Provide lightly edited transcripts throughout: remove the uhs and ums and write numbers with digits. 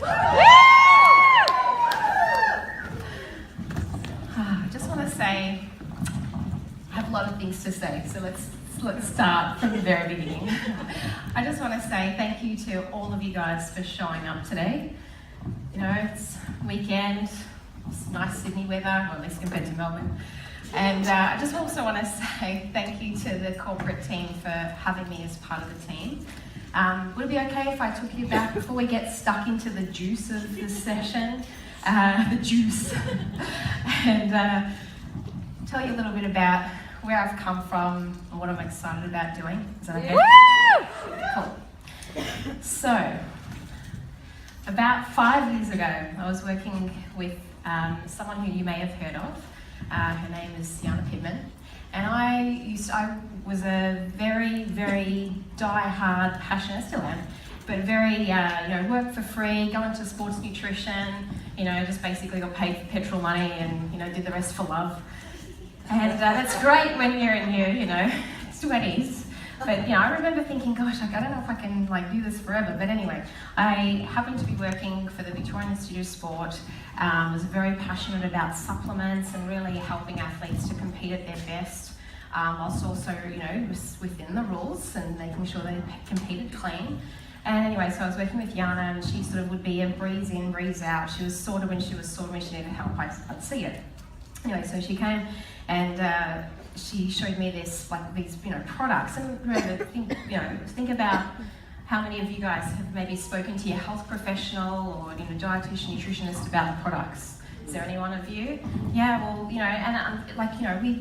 I just want to say, I have a lot of things to say, so let's start from the very beginning. I just want to say thank you to all of you guys for showing up today. You know, it's weekend, it's nice Sydney weather, or at least compared to Melbourne. And I just also want to say thank you to the corporate team for having me as part of the team. Would it be okay if I took you back before we get stuck into the juice of this session? The juice. And tell you a little bit about where I've come from and what I'm excited about doing. Is that okay? Cool. So, about 5 years ago, I was working with someone who you may have heard of. Her name is Yana Pittman. And I was a very, very die-hard, passionate, still am, but very, work for free, go into sports nutrition, just basically got paid for petrol money and, did the rest for love. And that's great when you're in your, 20s. But, I remember thinking, gosh, I don't know if I can, do this forever. But anyway, I happened to be working for the Victorian Institute of Sport, was very passionate about supplements and really helping athletes to compete at their best, whilst also, within the rules and making sure they competed clean. And anyway, so I was working with Yana, and she sort of would be a breeze in, breeze out. She was sort of when she needed help, I'd see it. Anyway, so she came and she showed me these products. And remember, think about how many of you guys have maybe spoken to your health professional or dietitian, nutritionist about the products. Is there any one of you? Yeah, well, we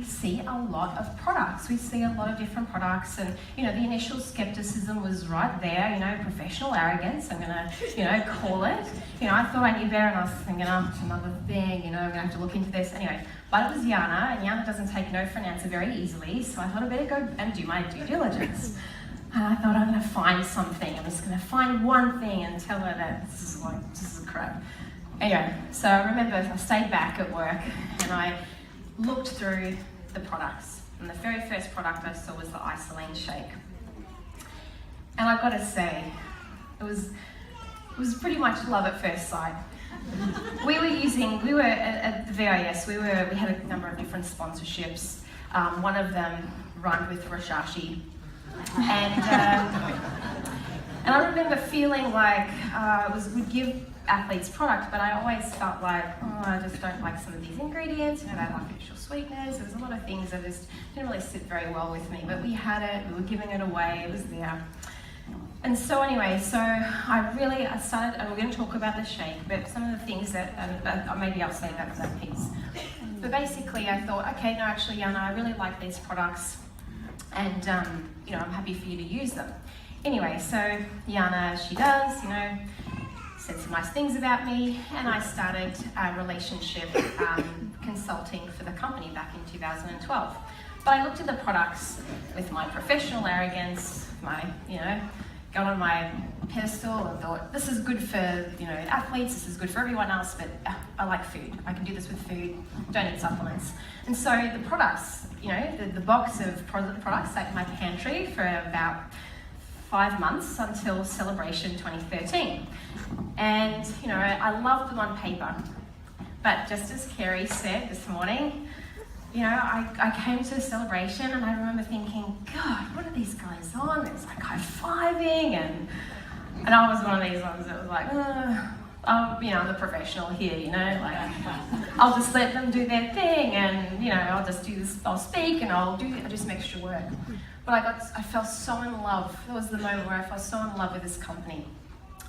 see a lot of products. We see a lot of different products, and the initial skepticism was right there. Professional arrogance. I'm gonna, call it. I thought I knew better, and I was thinking, oh, it's another thing. I'm gonna have to look into this anyway. But it was Yana, and Yana doesn't take no for an answer very easily, so I thought I'd better go and do my due diligence. And I thought I'm gonna find something. I'm just gonna find one thing and tell her that this is crap. Anyway, so I remember I stayed back at work and I looked through the products. And the very first product I saw was the isolane shake. And I've got to say, it was pretty much love at first sight. We were at the VIS, we had a number of different sponsorships. One of them rhymed with Rashashi. And I remember feeling like we'd give athletes product, but I always felt like, I just don't like some of these ingredients, they have artificial sweeteners. There was a lot of things that just didn't really sit very well with me, but we had it, we were giving it away, it was there. And so anyway, I started, and we're going to talk about the shake, but some of the things that, maybe I'll say that piece. But basically I thought, okay, no, actually, Yana, I really like these products, and I'm happy for you to use them. Anyway, so Yana, she does, said some nice things about me, and I started a relationship consulting for the company back in 2012. But I looked at the products with my professional arrogance, got on my pedestal and thought, this is good for athletes, this is good for everyone else, but I like food. I can do this with food, don't need supplements. And so the products, the box of products sat in my pantry for about 5 months until Celebration 2013. And, I loved them on paper. But just as Kerry said this morning, I came to Celebration and I remember thinking, God, what are these guys on? It's like high-fiving, and I was one of these ones that was like, I'm the professional here, I'll just let them do their thing, and, I'll just do this, I'll speak and I'll do some extra work. But I fell so in love. That was the moment where I fell so in love with this company.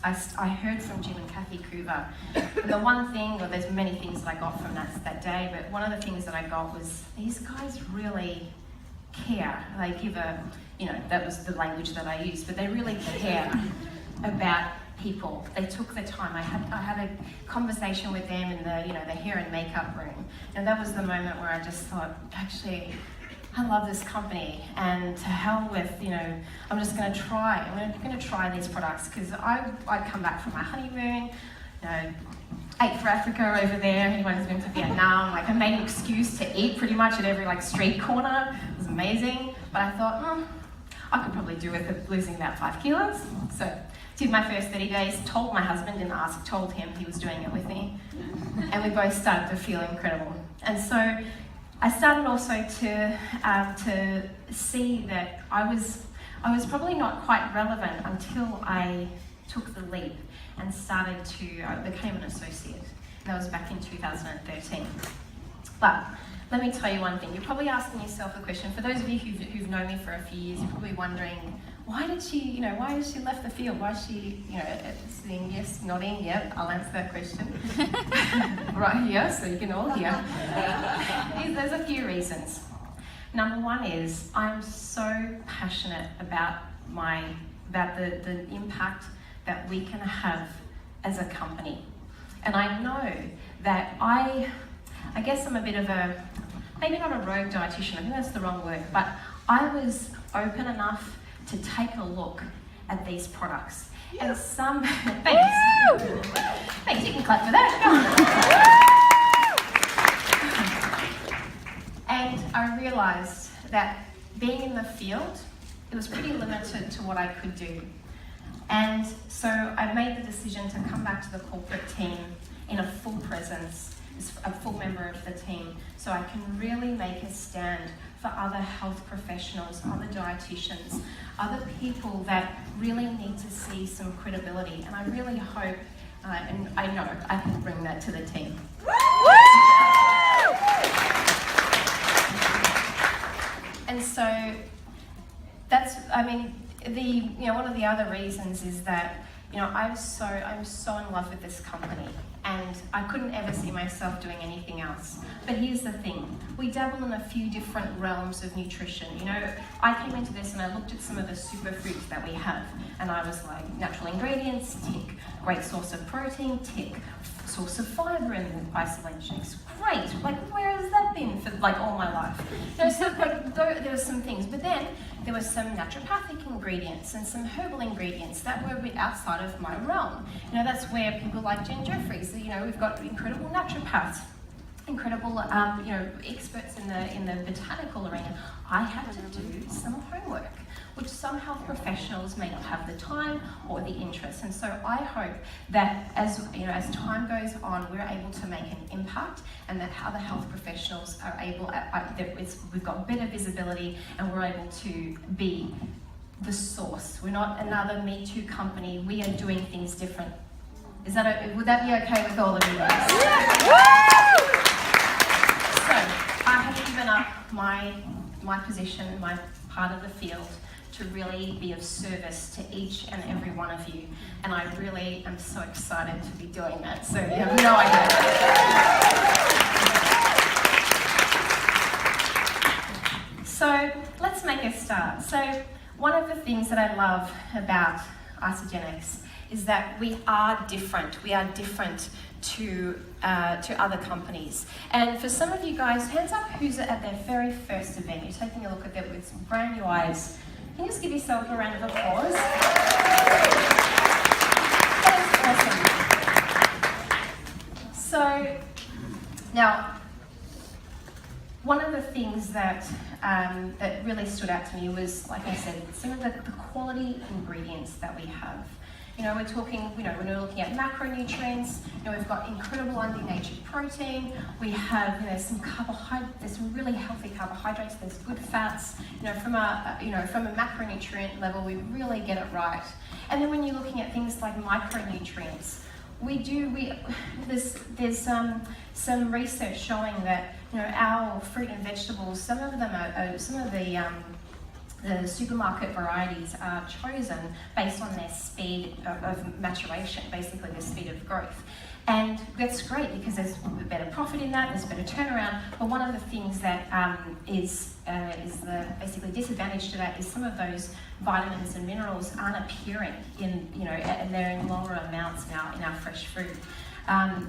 I heard from Jim and Kathy Coover, and the one thing, well, there's many things that I got from that day, but one of the things that I got was these guys really care. They give that was the language that I used, but they really care about people. They took the time. I had a conversation with them in the hair and makeup room, and that was the moment where I just thought, actually, I love this company, and to hell with, I'm just going to try. I'm going to try these products, because I'd come back from my honeymoon, ate for Africa over there. Anyone who's been to Vietnam, I made an excuse to eat pretty much at every street corner. It was amazing. But I thought, I could probably do with losing about 5 kilos. So did my first 30 days, told my husband, didn't ask, told him he was doing it with me. And we both started to feel incredible. And so I started also to see that I was probably not quite relevant until I took the leap and I became an associate. And that was back in 2013. But let me tell you one thing. You're probably asking yourself a question. For those of you who've known me for a few years, you're probably wondering, why did she left the field? Why is she, saying yes, nodding, yep, I'll answer that question. Right here, so you can all hear. There's a few reasons. Number one is, I'm so passionate about the impact that we can have as a company. And I know that I guess I'm a bit of maybe not a rogue dietitian, I think that's the wrong word, but I was open enough to take a look at these products. Yeah. And some, thanks. Thanks, you can clap for that. And I realised that being in the field, it was pretty limited to what I could do. And so I made the decision to come back to the corporate team in a full presence, a full member of the team, so I can really make a stand for other health professionals, other dietitians, other people that really need to see some credibility. And I really hope, and I know I can bring that to the team. And so that's, one of the other reasons is that, I'm so in love with this company, and I couldn't ever see myself doing anything else. But here's the thing, we dabble in a few different realms of nutrition. I came into this and I looked at some of the superfoods that we have, and I was like, natural ingredients, tick. Great source of protein, tick. Source of fibre in the isolate shakes, great. Where has that been for all my life? There were some things, but then there were some naturopathic ingredients and some herbal ingredients that were a bit outside of my realm. That's where people like Jen Jeffries, we've got incredible naturopaths, incredible experts in the botanical arena. I had to do some homework, which some health professionals may not have the time or the interest. And so I hope that as time goes on, we're able to make an impact, and that other health professionals are able, we've got better visibility, and we're able to be the source. We're not another Me Too company. We are doing things different. Would that be okay with all of you guys? So I have given up my position, my part of the field, to really be of service to each and every one of you. And I really am so excited to be doing that. So you have no idea. So let's make a start. So one of the things that I love about Isagenix is that we are different. We are different to other companies. And for some of you guys, hands up who's at their very first event. You're taking a look at them with some brand new eyes. Can you just give yourself a round of applause? That is awesome. So, now, one of the things that really stood out to me was, like I said, some of the quality ingredients that we have. We're talking, when we're looking at macronutrients, we've got incredible undenatured protein, we have, some carbohydrates, there's some really healthy carbohydrates, there's good fats, from a macronutrient level, we really get it right. And then when you're looking at things like micronutrients, there's some research showing that, our fruit and vegetables, some of the supermarket varieties are chosen based on their speed of maturation, basically the speed of growth. And that's great because there's better profit in that, there's better turnaround, but one of the things that is the basically disadvantage to that is some of those vitamins and minerals aren't appearing in, and they're in lower amounts now in our fresh food.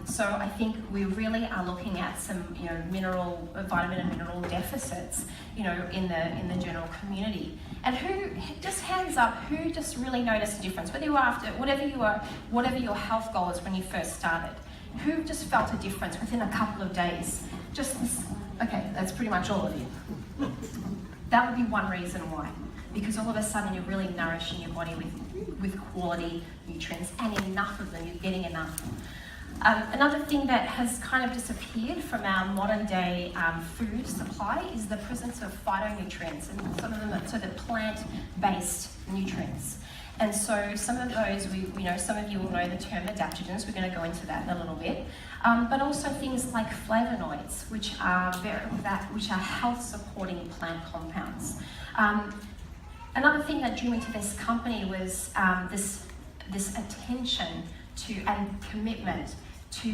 So I think we really are looking at some, vitamin and mineral deficits, in the general community. And who, just hands up, who just really noticed a difference? Whether you were after, whatever your health goal is when you first started, who just felt a difference within a couple of days? Okay, that's pretty much all of you. That would be one reason why. Because all of a sudden you're really nourishing your body with with quality nutrients and enough of them. You're getting enough. Another thing that has kind of disappeared from our modern day food supply is the presence of phytonutrients, and some of them are sort of plant-based nutrients. And so some of those, we know some of you will know the term adaptogens. We're going to go into that in a little bit. But also things like flavonoids, which are health-supporting plant compounds. Another thing that drew me to this company was this attention to and commitment to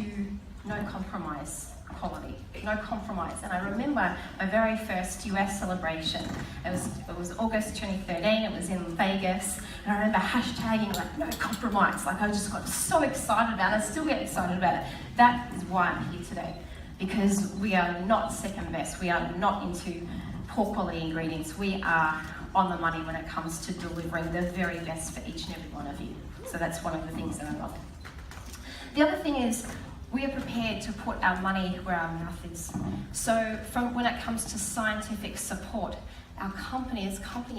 no compromise quality, no compromise. And I remember my very first US celebration. It was August 2013. It was in Vegas, and I remember hashtagging like no compromise. Like I just got so excited about it. I still get excited about it. That is why I'm here today, because we are not second best. We are not into poor quality ingredients. We are on the money when it comes to delivering the very best for each and every one of you. So that's one of the things that I love. The other thing is, we are prepared to put our money where our mouth is. So from when it comes to scientific support, our company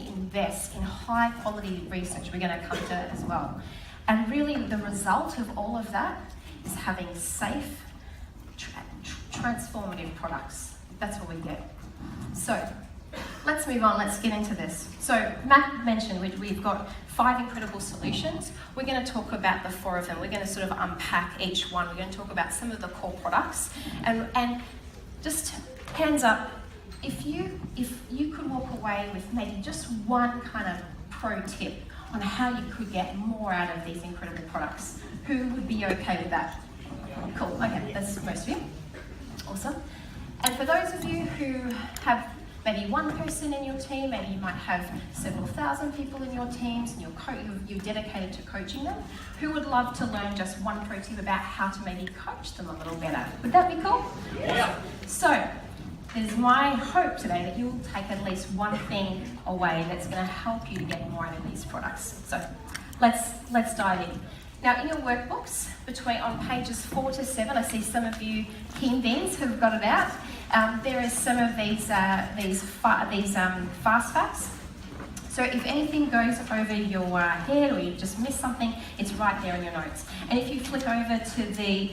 invests in high quality research. We're going to come to that as well. And really the result of all of that is having safe, transformative products. That's what we get. So let's move on, let's get into this. So Matt mentioned we've got 5 incredible solutions. We're going to talk about the 4 of them. We're going to sort of unpack each one. We're going to talk about some of the core products. And just hands up, if you could walk away with maybe just one kind of pro tip on how you could get more out of these incredible products, who would be okay with that? Cool, okay, that's most of you. Awesome. And for those of you who have maybe one person in your team, maybe you might have several thousand people in your teams, and you're dedicated to coaching them. Who would love to learn just one pro tip about how to maybe coach them a little better? Would that be cool? Yeah. So, it is my hope today that you will take at least one thing away that's going to help you to get more out of these products. So, let's dive in. Now, in your workbooks, on pages 4 to 7, I see some of you keen beans have got it out. There is some of these fast facts. So if anything goes over your head or you just miss something, it's right there in your notes. And if you flick over to the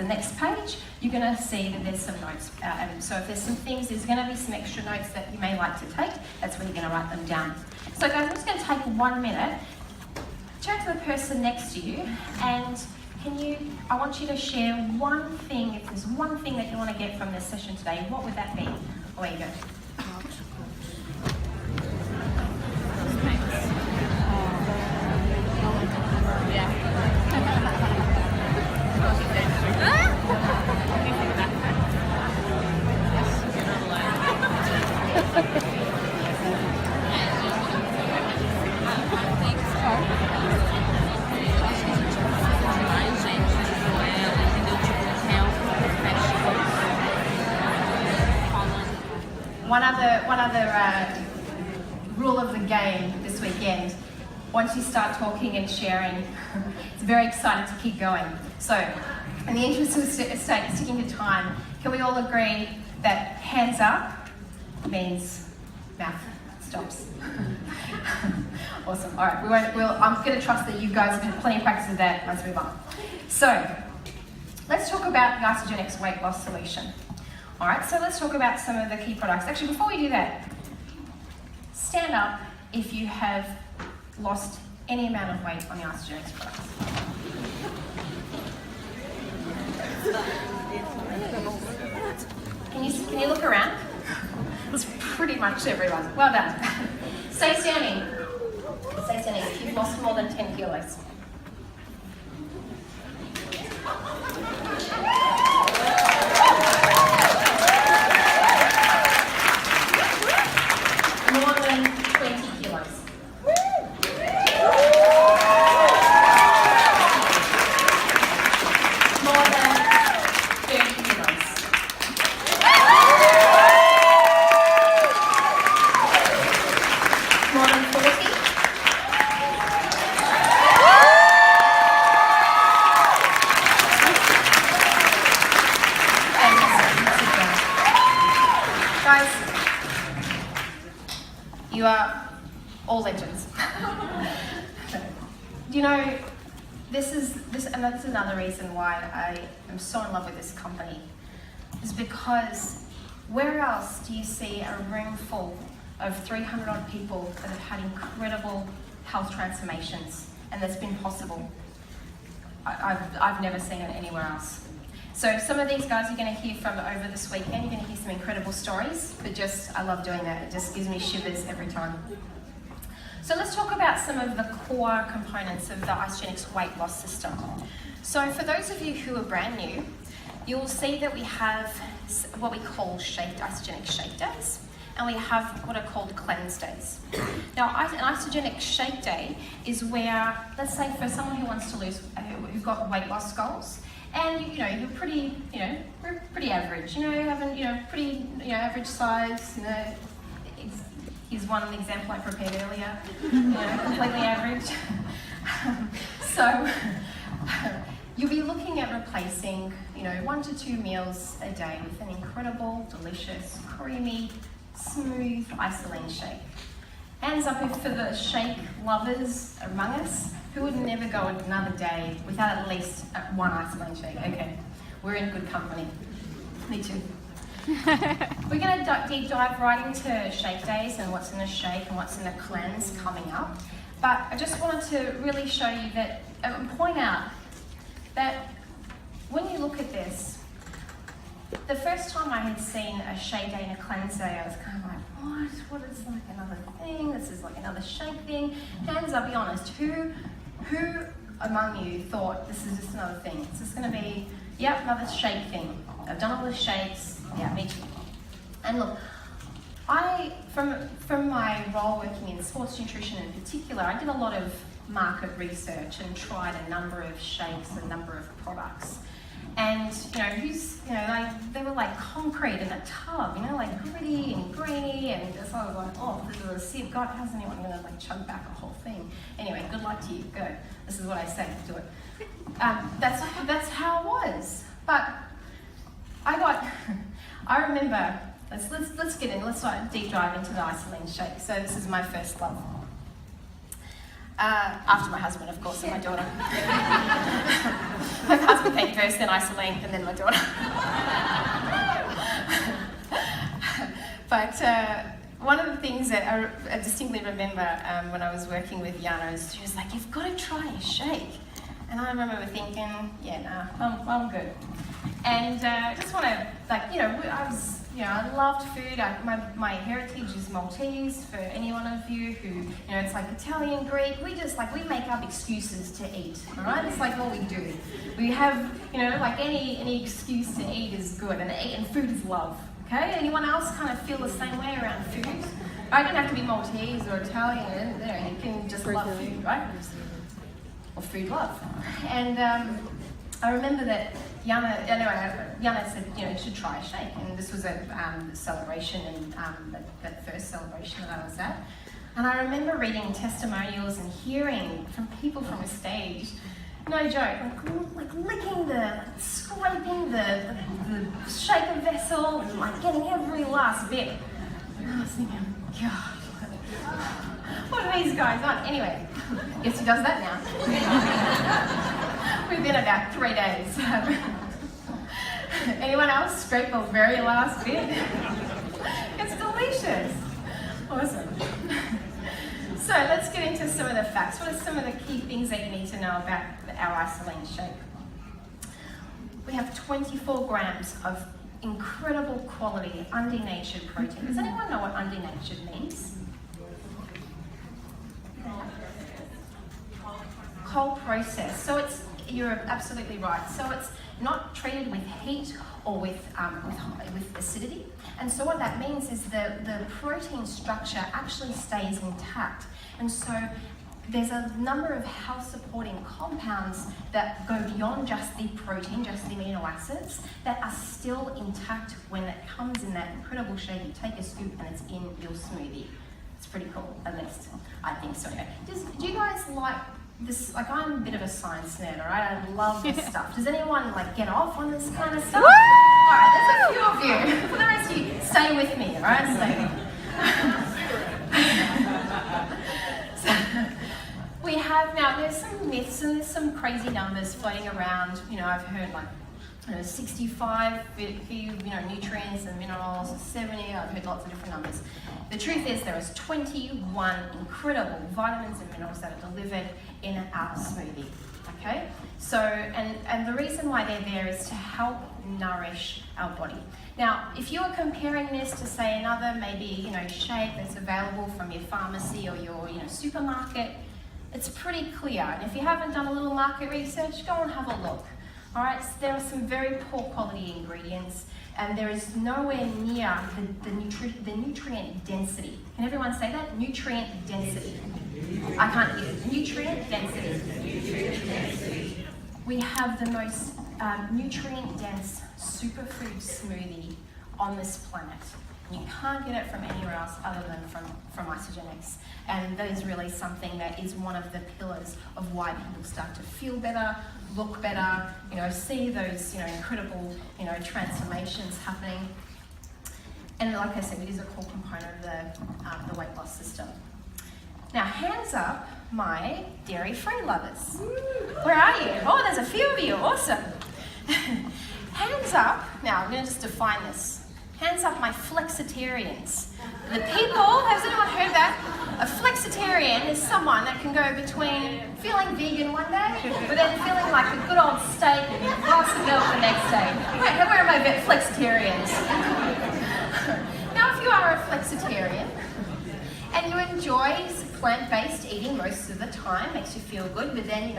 next page, you're going to see that there's some notes. So if there's some things, there's going to be some extra notes that you may like to take. That's when you're going to write them down. So guys, I'm just going to take 1 minute. Turn to the person next to you, and I want you to share one thing. If there's one thing that you want to get from this session today, what would that be? Away you go. One other rule of the game this weekend, once you start talking and sharing, it's very exciting to keep going. So, in the interest of sticking to time, can we all agree that hands up means mouth stops? Awesome. All right, I'm going to trust that you guys have had plenty of practice with that. Let's move on. So, let's talk about the Isagenix weight loss solution. All right, so let's talk about some of the key products. Actually, before we do that, stand up if you have lost any amount of weight on the Isagenix products. Can you look around? It's pretty much everyone. Well done. Stay standing. Stay standing if you've lost more than 10 kilos. More than 20 kilos. More than 30 kilos. More than 40. this is another reason why I am so in love with this company, is because where else do you see a room full of 300 odd people that have had incredible health transformations, and that's been possible? I've never seen it anywhere else. So some of these guys you're going to hear from over this weekend. You're going to hear some incredible stories, but I love doing that. It just gives me shivers every time. So let's talk about some of the core components of the Isagenix weight loss system. So for those of you who are brand new, you'll see that we have what we call Isagenix shake days, and we have what are called cleanse days. Now, an Isagenix shake day is where, let's say for someone who wants to lose, who've got weight loss goals, and you're pretty, we're pretty average, having, pretty, average size, Here's one example I prepared earlier, completely average. So you'll be looking at replacing, 1 to 2 meals a day with an incredible, delicious, creamy, smooth isolane shake. Hands up if for the shake lovers among us, who would never go another day without at least one isolane shake? Okay, we're in good company. Me too. We're going to deep dive right into shake days and what's in a shake and what's in a cleanse coming up. But I just wanted to really show you that, and point out that when you look at this, the first time I had seen a shake day and a cleanse day, I was kind of like, what is like another thing? This is like another shake thing. Hands up, be honest, who among you thought this is just another thing? It's just going to be, yep, another shake thing. I've done all the shakes. Yeah, me too. And look, from my role working in sports nutrition in particular, I did a lot of market research and tried a number of shakes, a number of products. And, they were like concrete in a tub, like gritty and grainy, and so I was like, oh, this is a sieve. God, how's anyone going to chug back a whole thing? Anyway, good luck to you, go. This is what I say, do it. That's how it was. But I remember, let's get in, let's deep dive into the isolane shake. So this is my first love. After my husband, of course, and my daughter. My husband came first, then isolane, and then my daughter. But one of the things that I distinctly remember when I was working with Yana is she was like, you've got to try a shake. And I remember thinking, yeah, nah, I'm good. And I just want to, I loved food. My heritage is Maltese, for any one of you who, it's like Italian, Greek. We make up excuses to eat, all right? It's like what we do. We have, any excuse to eat is good, and food is love, okay? Anyone else kind of feel the same way around food? I don't have to be Maltese or Italian, you can just love food, right? Or food love. And I remember that Yana said, you should try a shake, and this was a celebration, and that first celebration that I was at. And I remember reading testimonials and hearing from people from a stage, no joke, like licking scraping the shaker vessel, and getting every last bit. And I was thinking, God, what are these guys on? Anyway, guess who does that now? We've been about 3 days. Anyone else scrape the very last bit? It's delicious. Awesome. So let's get into some of the facts. What are some of the key things that you need to know about our isolane shake? We have 24 grams of incredible quality, undenatured protein. Does anyone know what undenatured means? Cold process. So you're absolutely right. So it's not treated with heat or with acidity. And so what that means is the protein structure actually stays intact. And so there's a number of health supporting compounds that go beyond just the protein, just the amino acids, that are still intact when it comes in that incredible shake. You take a scoop and it's in your smoothie. It's pretty cool, at least I think so. Do you guys like this? Like, I'm a bit of a science nerd, all right? I love this stuff. Does anyone get off on this kind of stuff? All right, there's a few of you. For the rest of you, stay with me, all right? Stay with me. So, we have have, now there's some myths and there's some crazy numbers floating around. I've heard like 65 nutrients and minerals, 70, I've heard lots of different numbers. The truth is there is 21 incredible vitamins and minerals that are delivered in our smoothie, okay? So, and the reason why they're there is to help nourish our body. Now, if you are comparing this to say another maybe, shake that's available from your pharmacy or your, supermarket, it's pretty clear. And if you haven't done a little market research, go and have a look. All right, so there are some very poor quality ingredients, and there is nowhere near the nutrient density. Can everyone say that? Nutrient density. I can't hear it. Nutrient density. We have the most nutrient-dense superfood smoothie on this planet. You can't get it from anywhere else other than from Isogenics. And that is really something that is one of the pillars of why people start to feel better, look better, see those, incredible, transformations happening. And like I said, it is a core component of the weight loss system. Now, hands up, my dairy-free lovers. Where are you? Oh, there's a few of you, awesome. Hands up, now I'm going to just define this. Hands up, my flexitarians. The people, has anyone heard that? A flexitarian is someone that can go between feeling vegan one day, but then feeling like a good old steak and a glass of milk the next day. Where are my flexitarians? Now, if you are a flexitarian and you enjoy plant-based eating most of the time, makes you feel good, but then,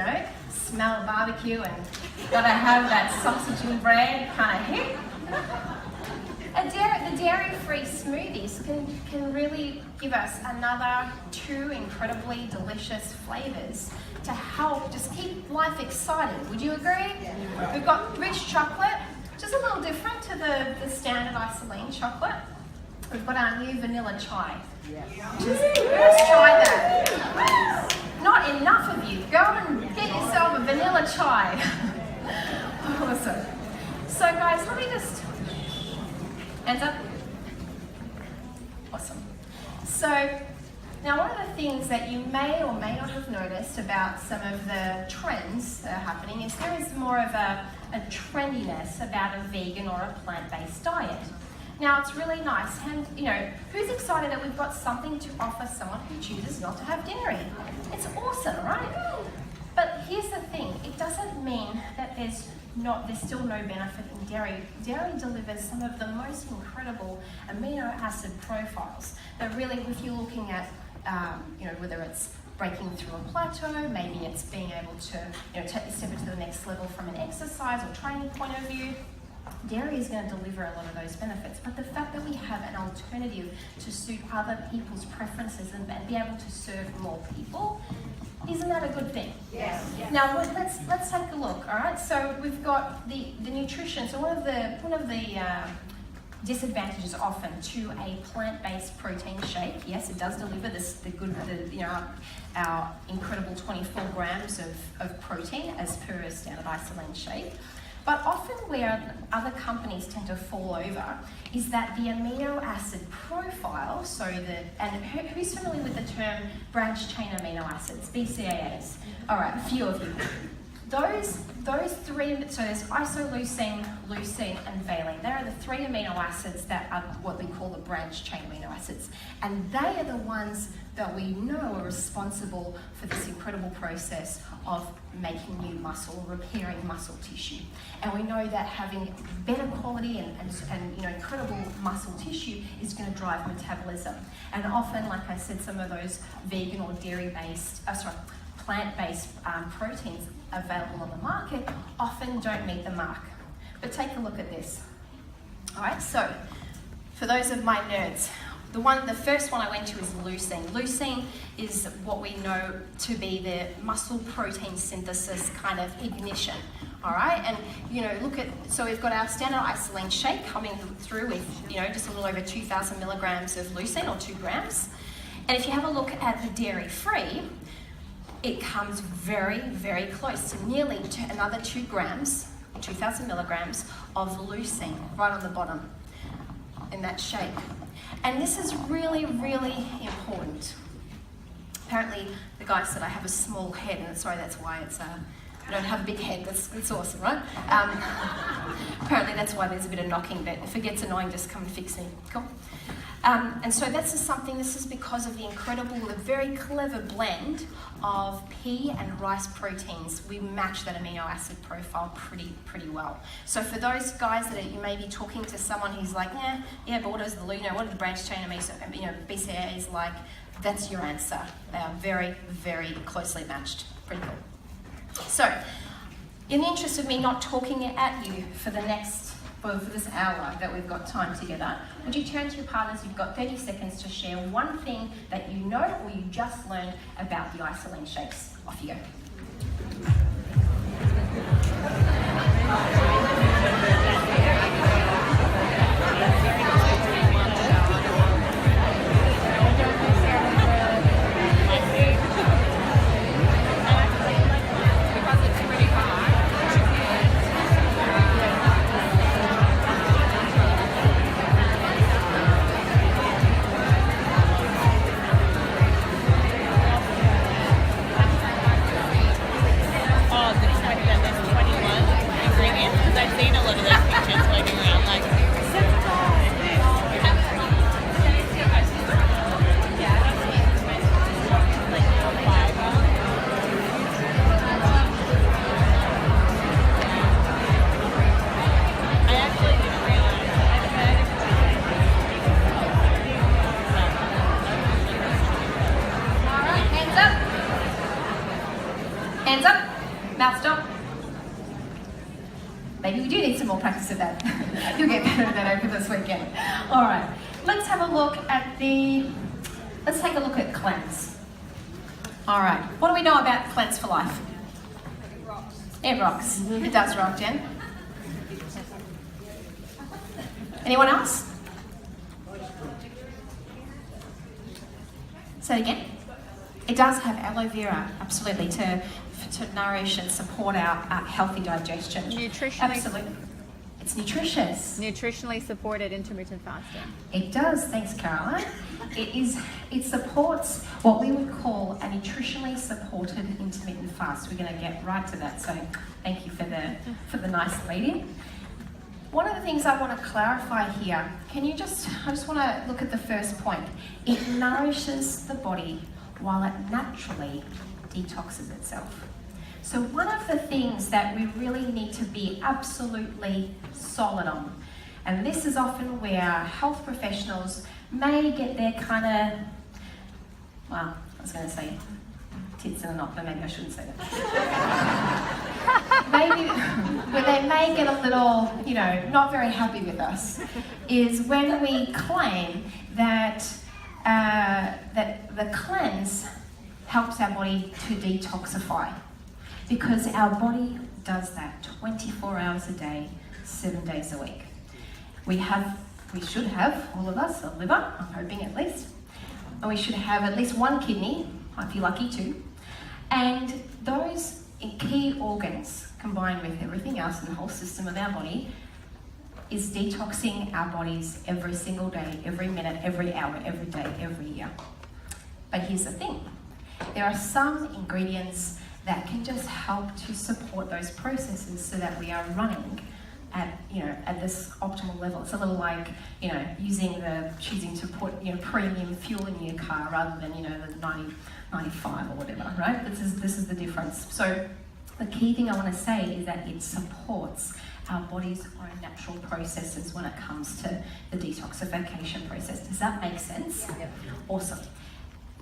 smell barbecue and gotta have that sausage and bread kind of hit. The dairy-free smoothies can really give us another 2 incredibly delicious flavors to help just keep life exciting. Would you agree? Yeah. We've got rich chocolate, just a little different to the standard isolene chocolate. We've got our new vanilla chai. Yeah. Let's try that. Not enough of you. Go and get yourself a vanilla chai. Awesome. So guys, let me just... Hands up. Awesome. So, now one of the things that you may or may not have noticed about some of the trends that are happening is there is more of a trendiness about a vegan or a plant-based diet. Now, it's really nice, and who's excited that we've got something to offer someone who chooses not to have dairy? It's awesome, right? But here's the thing, it doesn't mean that there's still no benefit in dairy. Dairy delivers some of the most incredible amino acid profiles that really, if you're looking at, whether it's breaking through a plateau, maybe it's being able to, take the step into the next level from an exercise or training point of view, dairy is going to deliver a lot of those benefits. But the fact that we have an alternative to suit other people's preferences and be able to serve more people, isn't that a good thing? Yes. Now let's take a look. All right. So we've got the nutrition. So one of the disadvantages often to a plant-based protein shake. Yes, it does deliver our incredible 24 grams of protein as per a standard isolene shake. But often where other companies tend to fall over is that the amino acid profile, and who's familiar with the term branched chain amino acids, BCAAs? All right, a few of you. Those 3, so there's isoleucine, leucine, and valine. They are the 3 amino acids that are what we call the branched chain amino acids. And they are the ones that we know are responsible for this incredible process of making new muscle, repairing muscle tissue. And we know that having better quality and incredible muscle tissue is going to drive metabolism. And often, like I said, some of those vegan or plant-based proteins available on the market often don't meet the mark. But take a look at this. All right, so for those of my nerds, the first one I went to is leucine. Leucine is what we know to be the muscle protein synthesis kind of ignition. All right, and so we've got our standard isolene shake coming through with just a little over 2,000 milligrams of leucine or 2 grams. And if you have a look at the dairy-free, it comes very, very close to nearly another 2 grams, 2,000 milligrams of leucine right on the bottom in that shake. And this is really, really important. Apparently the guy said I have a small head, and sorry, that's why it's I don't have a big head. That's awesome, right? Apparently that's why there's a bit of knocking, but if it gets annoying, just come and fix me. Cool. And so this is because of the very clever blend of pea and rice proteins. We match that amino acid profile pretty well. So for those guys that you may be talking to someone who's like, yeah, but what is the what are the branched chain BCAAs like? That's your answer. They are very, very closely matched. Pretty cool. So, in the interest of me not talking at you for this hour that we've got time together, would you turn to your partners? You've got 30 seconds to share one thing that you know or you just learned about the isolane shakes. Off you go. Hands up, mouth stop. Maybe we do need some more practice of that. You'll get better at that over this weekend. All right, let's take a look at cleanse. All right, what do we know about Cleanse for Life? It rocks. It does rock, Jen. Anyone else? Say it again. It does have aloe vera, absolutely, to nourish and support our healthy digestion. Absolutely. It's nutritious. Nutritionally supported intermittent fasting. It does, thanks Caroline. It supports what we would call a nutritionally supported intermittent fast. We're going to get right to that, so thank you for the nice lead-in. One of the things I want to clarify here, I just want to look at the first point. It nourishes the body while it naturally detoxes itself. So one of the things that we really need to be absolutely solid on, and this is often where health professionals may get their I was going to say tits in a knot, but maybe I shouldn't say that. Maybe where they may get a little, not very happy with us, is when we claim that that the cleanse helps our body to detoxify. Because our body does that 24 hours a day, 7 days a week. We should have, all of us, a liver, I'm hoping at least. And we should have at least one kidney, if you're lucky too. And those key organs, combined with everything else in the whole system of our body, is detoxing our bodies every single day, every minute, every hour, every day, every year. But here's the thing. There are some ingredients that can just help to support those processes so that we are running at this optimal level. It's a little like, choosing to put, premium fuel in your car rather than, the 95 or whatever, right? This is the difference. So the key thing I want to say is that it supports our body's own natural processes when it comes to the detoxification process. Does that make sense? Yeah. Awesome.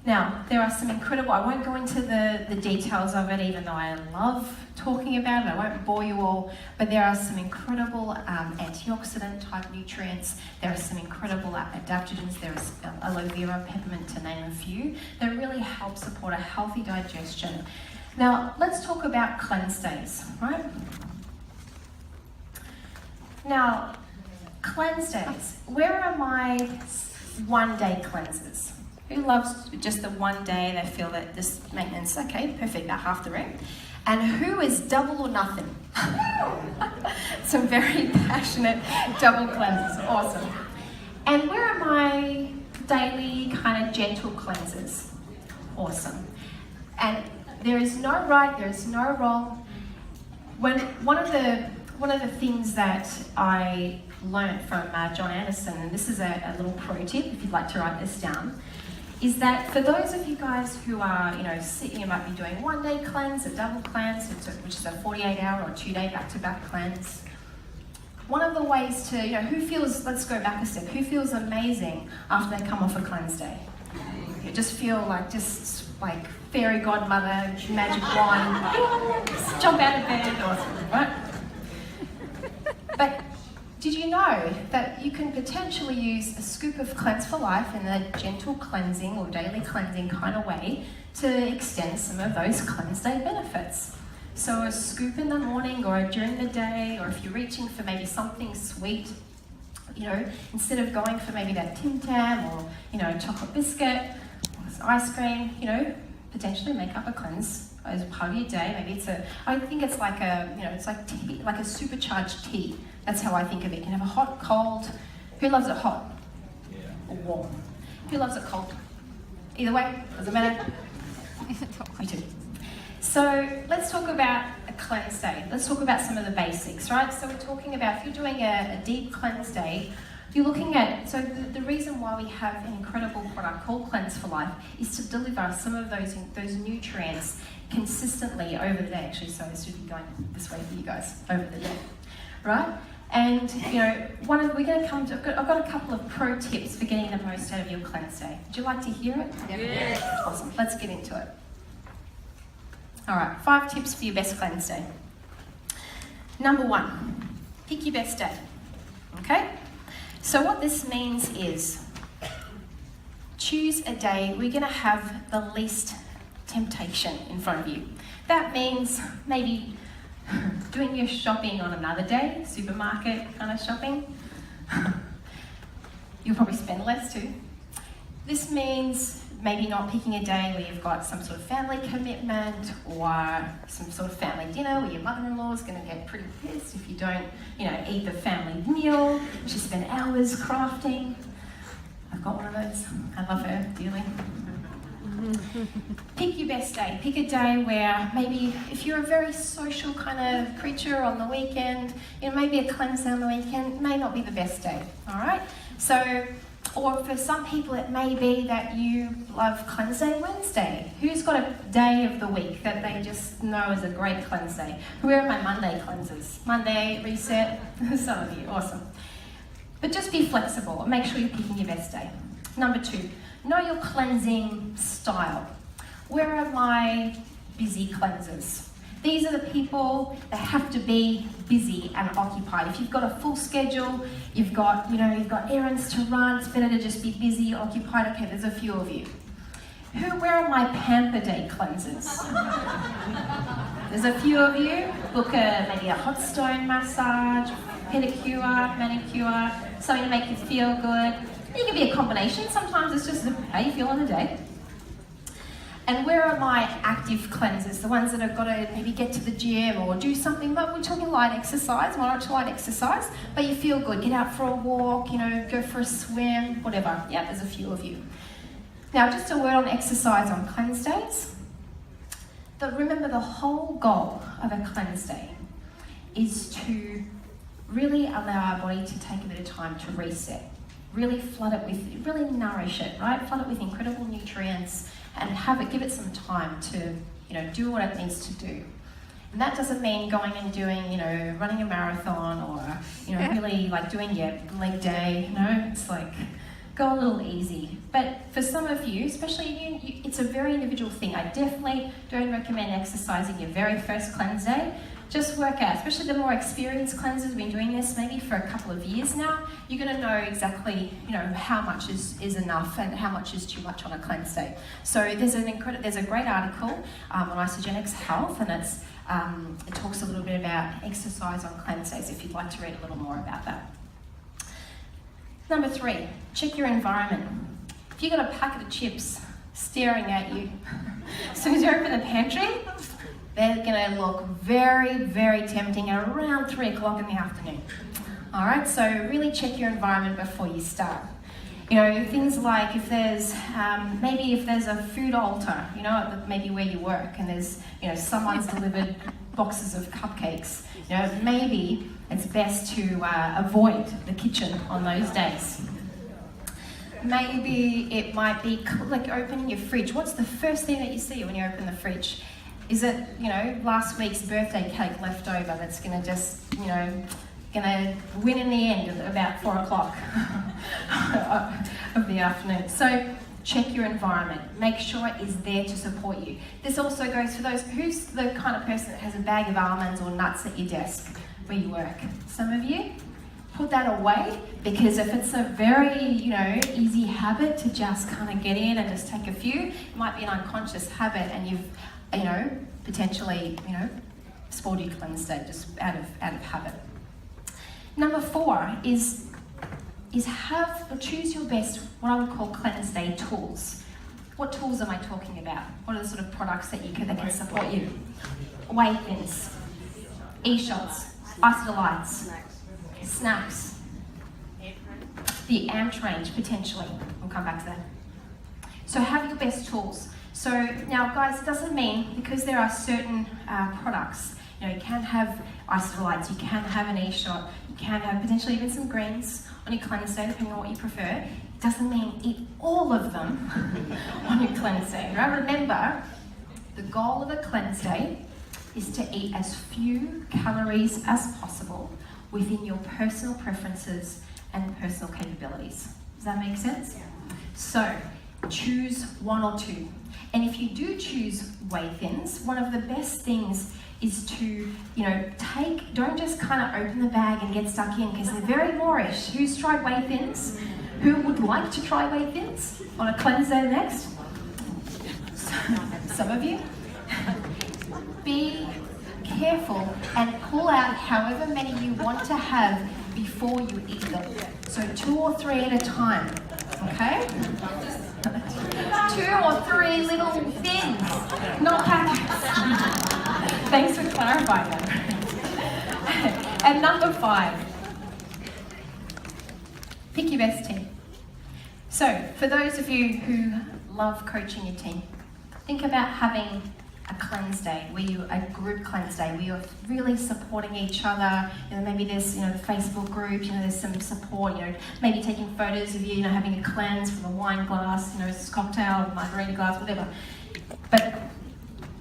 Now, there are some incredible, I won't go into the details of it, even though I love talking about it, I won't bore you all, but there are some incredible antioxidant type nutrients, there are some incredible adaptogens, there is aloe vera, peppermint, to name a few, that really help support a healthy digestion. Now, let's talk about cleanse days, right? Now, cleanse days, where are my one-day cleanses? Who loves just the one day they feel that this maintenance, okay, perfect, about half the room. And who is double or nothing? Some very passionate double cleanses, awesome. And where are my daily kind of gentle cleanses? Awesome. And there is no right, there is no wrong. One of the things that I learned from John Anderson, and this is a little pro tip if you'd like to write this down, is that for those of you guys who are, you might be doing 1 day cleanse, a double cleanse, which is a 48-hour or 2 day back-to-back cleanse. One of the ways to, who feels, let's go back a step, who feels amazing after they come off a cleanse day? You just feel like fairy godmother, magic wand, just jump out of bed, awesome, right? But did you know that you can potentially use a scoop of Cleanse for Life in a gentle cleansing or daily cleansing kind of way to extend some of those cleanse day benefits? So a scoop in the morning or during the day, or if you're reaching for maybe something sweet, instead of going for maybe that Tim Tam or, chocolate biscuit or some ice cream, potentially make up a cleanse as part of your day. Maybe I think it's like it's like tea, like a supercharged tea. That's how I think of it. You can have a hot, cold. Who loves it hot? Yeah. Or warm? Who loves it cold? Either way, doesn't matter. Me too. So let's talk about a cleanse day. Let's talk about some of the basics, right? So we're talking about if you're doing a deep cleanse day, you're looking at, so the reason why we have an incredible product called Cleanse for Life is to deliver some of those nutrients consistently over the day. Actually, so this should be going this way for you guys, over the day, right? And we're going to come to, I've got a couple of pro tips for getting the most out of your cleanse day. Would you like to hear it? Yes. Awesome, let's get into it. All right, 5 tips for your best cleanse day. Number 1, pick your best day, okay? So what this means is choose a day we're going to have the least temptation in front of you. That means maybe doing your shopping on another day, supermarket kind of shopping. You'll probably spend less too. This means maybe not picking a day where you've got some sort of family commitment or some sort of family dinner where your mother-in-law is going to get pretty pissed if you don't, eat the family meal. She spent hours crafting. I've got one of those. I love her dearly. Pick your best day. Pick a day where maybe if you're a very social kind of creature on the weekend, maybe a cleanse day on the weekend may not be the best day, all right? So, or for some people it may be that you love Cleanse Day Wednesday. Who's got a day of the week that they just know is a great cleanse day? Who are my Monday cleansers? Monday, reset, some of you, awesome. But just be flexible and make sure you're picking your best day. Number 2, know your cleansing style. Where are my busy cleansers? These are the people that have to be busy and occupied. If you've got a full schedule, you've got errands to run, it's better to just be busy, occupied. Okay, there's a few of you. Where are my pamper day cleansers? There's a few of you. Book maybe a hot stone massage, pedicure, manicure, something to make you feel good. It can be a combination. Sometimes it's just how you feel on the day. And where are my active cleansers? The ones that have got to maybe get to the gym or do something, but we're talking light exercise, moderate light exercise, but you feel good. Get out for a walk, go for a swim, whatever. Yeah, there's a few of you. Now, just a word on exercise on cleanse days. Remember, the whole goal of a cleanse day is to really allow our body to take a bit of time to reset. Really really nourish it, right? Flood it with incredible nutrients and give it some time to, do what it needs to do. And that doesn't mean going and doing, running a marathon or, really like doing your leg day, It's like, go a little easy. But for some of you, especially you, it's a very individual thing. I definitely don't recommend exercising your very first cleanse day. Just work out, especially the more experienced cleansers, been doing this maybe for a couple of years now, you're going to know exactly, how much is enough and how much is too much on a cleanse day. So there's a great article on Isogenics Health, and it talks a little bit about exercise on cleanse days if you'd like to read a little more about that. Number 3, check your environment. If you've got a packet of chips staring at you, as soon as you open the pantry, they're going to look very, very tempting at around 3 o'clock in the afternoon. All right, so really check your environment before you start. You know, things like if there's, maybe if there's a food altar, you know, maybe where you work and there's, you know, someone's delivered boxes of cupcakes, you know, maybe it's best to avoid the kitchen on those days. Maybe it might be like opening your fridge. What's the first thing that you see when you open the fridge? Is it, you know, last week's birthday cake left over that's gonna just, you know, gonna win in the end at about 4 o'clock of the afternoon? So check your environment. Make sure it is there to support you. This also goes for those, who's the kind of person that has a bag of almonds or nuts at your desk where you work? Some of you? Put that away, because if it's a very, you know, easy habit to just kind of get in and just take a few, it might be an unconscious habit and you've, you know, potentially, you know, spoiled your cleanse day just out of habit. Number 4 is have or choose your best, what I would call cleanse day tools. What tools am I talking about? What are the sort of products that that can support you? Whey thins, e-shots, isodolites, snacks, the AMT range potentially. We'll come back to that. So have your best tools. So now, guys, it doesn't mean because there are certain products. You know, you can have isodolites, you can have an e-shot, you can have potentially even some greens on your cleanse day, depending on what you prefer. It doesn't mean eat all of them on your cleanse day. Right? Remember, the goal of a cleanse day is to eat as few calories as possible within your personal preferences and personal capabilities. Does that make sense? So choose 1 or 2. And if you do choose whey thins, one of the best things is to, you know, don't just kind of open the bag and get stuck in, because they're very moreish. Who's tried whey thins? Who would like to try whey thins on a cleanse day next? Some of you. Be careful and pull out however many you want to have before you eat them. So 2 or 3 at a time, okay? 2 or 3 little thins, not packets. Thanks for clarifying that. And number 5, pick your best team. So for those of you who love coaching your team, think about having a cleanse day, a group cleanse day, where you're really supporting each other. You know, maybe there's, you know, the Facebook group, you know, there's some support, you know, maybe taking photos of you know, having a cleanse from a wine glass, you know, cocktail, margarita glass, whatever. But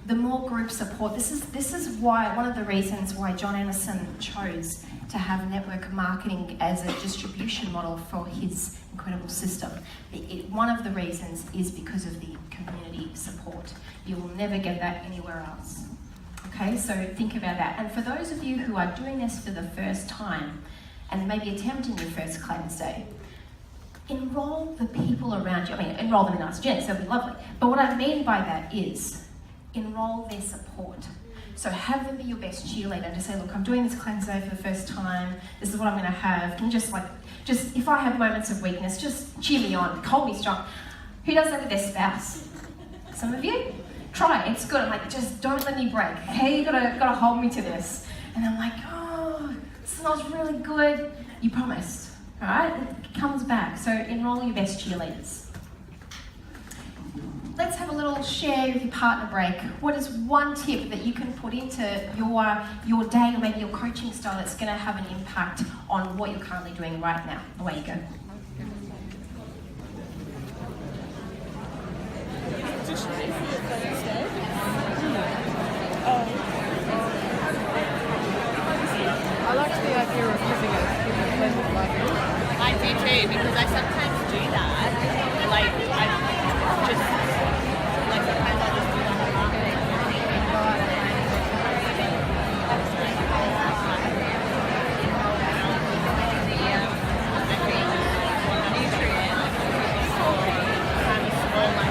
the more group support, this is why, one of the reasons why John Emerson chose to have network marketing as a distribution model for his incredible system. One of the reasons is because of the community support. You will never get that anywhere else. Okay, so think about that. And for those of you who are doing this for the first time, and maybe attempting your first cleanse day, enroll the people around you. I mean, enroll them in Ask Jen, so it'll be lovely. But what I mean by that is, enroll their support. So have them be your best cheerleader and just say, look, I'm doing this cleanse day for the first time. This is what I'm going to have. Can you just if I have moments of weakness, just cheer me on, hold me strong. Who does that with their spouse? Some of you? Try it. It's good. I'm like, just don't let me break. Okay, you gotta hold me to this. And I'm like, oh, it smells really good. You promised. All right? It comes back. So enroll your best cheerleaders. Let's have a little share with your partner break. What is one tip that you can put into your day or maybe your coaching style that's going to have an impact on what you're currently doing right now? Away you go. I like the idea of using it as a pleasant life. I do too, because I sometimes do that. Like, I just, like, sometimes I just do that on marketing.